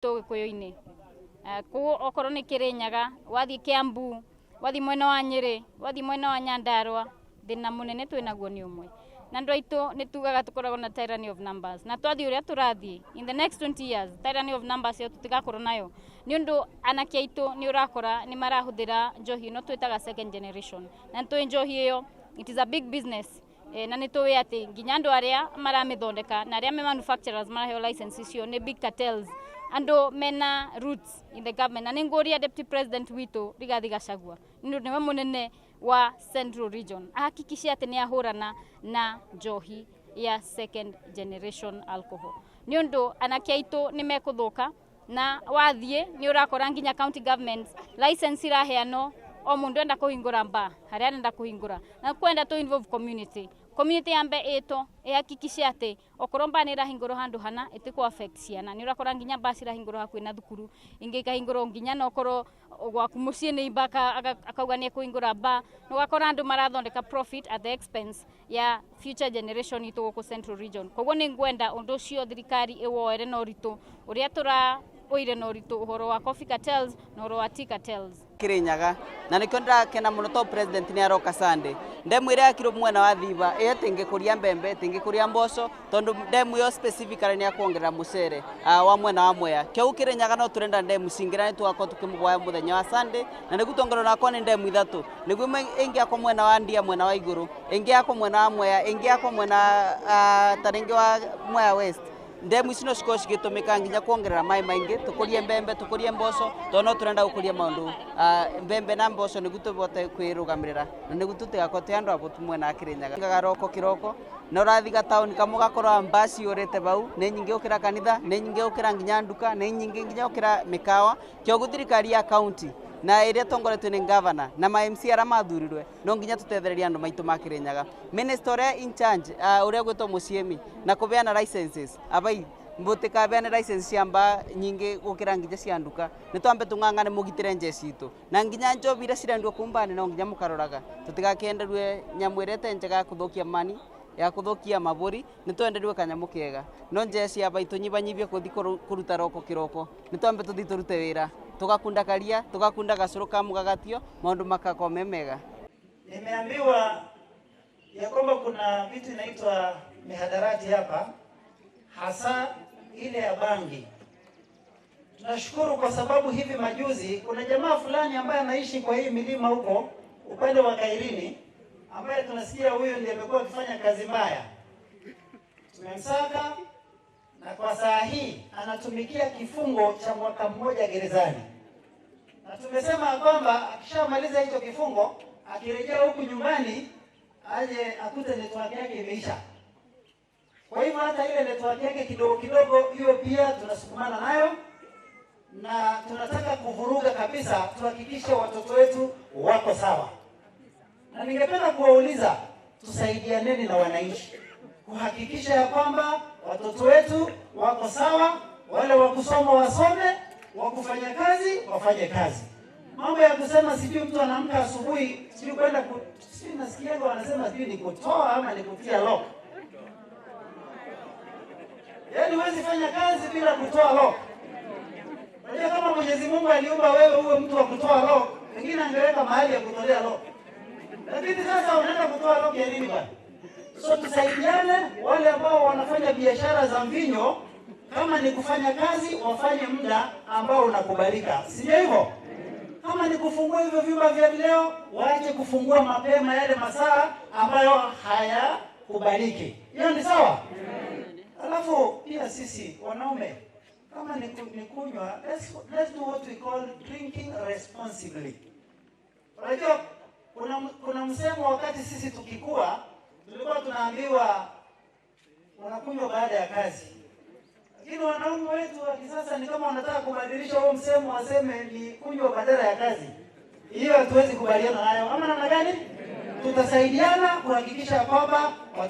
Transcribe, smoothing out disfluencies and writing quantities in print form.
to Gikuyu-ini ku okoro ni Kirinyaga wathi Kiambu wathi mwena wa Nyeri wathi mwena wa Nyandarua thina munene twinaguo ni umwe na andu aitu ni tugaga tukoragwo na tyranny of numbers na twathi uria turathi in the next 20 years tyranny of numbers yo tutigakorwo nayo ni undu anake aitu ni urakora ni marahuthira njohi no twitaga second generation na to njohi iyo it is a big business na ni tuwe ati nginya andu aria maramithondeka na aria me manufacturers maraheo license icio ni big cartels andu mena roots in the government na ninguria deputy president witu Rigathi Gachagua niwe munene wa Central Region ahakikishe ati ni ahurana na njohi ya second generation alcohol ni undu anake aitu ni mekuthuka na wathie ni urakora nginya county government license iraheano o mundu enda kuhingura mba haria enda kuhingura na kwenda to involve community ambe ito ehakikishe ati okoromba ni rahinguro handu hana itiko affect ciana ni urakora nginya basi rahinguro hakwi na thukuru ingi kahinguro nginya no korwo gwaku mucie ni ibaka akauga ni kuhingura ba no gakora andu marathondeka profit at the expense ya future generation ito guku Central Region koguo ni ngwenda undu ucio thirikari iwoere no ritu uria tura oire no ritu uhoro wa coffee cartels na uhoro wa tea cartels Kirinyaga na nikyo ndakena muno to president ni aroka Sunday ndemu ira akiro mwena wa Thiba tingi mbembe tingi kuria mboco tondu ndemu yo specifically ni akuongerera mucere wa mwena wa Mwea kyo Kirinyaga no turenda ndemu cingira ni twako tukimugwaya muthenya wa Sunday na nigutongero nakwa ni ndemu ithatu niguo ingi akwa mwena wa Ndia mwena wa iguru ingi akwa mwena wa Mwea ingi akwa mwena taringi wa Mwea West ndemu ici no ciko cigitumika nginya kuongerera mai maingi tukurie mbembe tukurie mboco tono turenda gukuria maundu mbembe na mboco nigu tubote kwirugamirira na nigu tutigakote andu abotu mwena Kirinyaga ngagaroko kiroko no rathiga town kamugakora mbasi urete bau ne nyingi ukira kanitha ne nyingi ukira nginya nduka ne nyingi nginya ukira mikawa kyo guthirikari ya county na iria tongoretwe ni governor na ma MC ara mathurirwe no nginya tutethereria andu maitu ma Kirinyaga minister in charge uria gwetwo muciemi na kubeana licenses abai mbutika beane license ciamba nyingi gukira nginya cia nduka ni twambe tung'ang'ane mugitire njeci itu na nginya njobira cirendwo kumbani no nginya mukaroraga tutigakenderwe nyamwirete njega kuthukia mani ya kuthukia maburi ni twenderwe kanyamu kega no njeci aba itunyibanyibie kuthi kuruta roko kiroko ni twambe tuthi turute wira tugakunda karia tugakunda gacuru kamugagatio maundu makakome mega. Nimeambiwa ya kwamba kuna vitu inaitwa mihadarati hapa hasa ile ya bangi. Tunashukuru kwa sababu hivi majuzi kuna jamaa fulani ambaye anaishi kwa hii milima huko upande wa Kairini ambaye tunasikia huyo ndiye amekuwa akifanya kazi mbaya. Tumemsaka na kwa saa hii anatumikia kifungo cha mwaka mmoja gerezani. Na tumesema kwamba akishamaliza hicho kifungo, akirejea huku nyumbani aje akute network yake imeisha. Kwa hivyo hata ile network yake kidogo hiyo pia tunasukumana nayo na tunataka kuvuruga kabisa tuhakikishe watoto wetu wako sawa. Na ningependa kuwauliza tusaidianeni na wananchi kuhakikisha ya kwamba watoto wetu wako sawa, wale wa kusoma wasome, wa kufanya kazi wafanye kazi. Mambo ya kusema sijui mtu anaamka asubuhi sijui kwenda sijui nasikia wanasema sijui ni kutoa ama ni kutia lock. Yaani huwezi fanya kazi bila kutoa lock. Unajua kama Mwenyezi Mungu aliumba wewe uwe mtu wa kutoa lock, pengine angeweka mahali ya kutolea lock. Lakini sasa unaenda kutoa lock ya nini bwana? So tusaidiane wale ambao wanafanya biashara za mvinyo kama ni kufanya kazi wafanye muda ambao unakubalika. Sio hivyo? Kama ni kufungua hivyo vyumba vya vileo waache kufungua mapema yale masaa ambayo hayakubaliki. Hiyo ni sawa? Alafu pia sisi wanaume kama ni kunywa let's do what we call drinking responsibly. Unajua kuna msemo wakati sisi tukikua tulikuwa tunaambiwa wanakunywa baada ya kazi. Lakini wanaume wetu wa kisasa ni kama wanataka kubadilisha huo msemo waseme ni kunywa badala ya kazi. Hiyo hatuwezi kubaliana nayo. Ama namna gani? Tutasaidiana kuhakikisha kwamba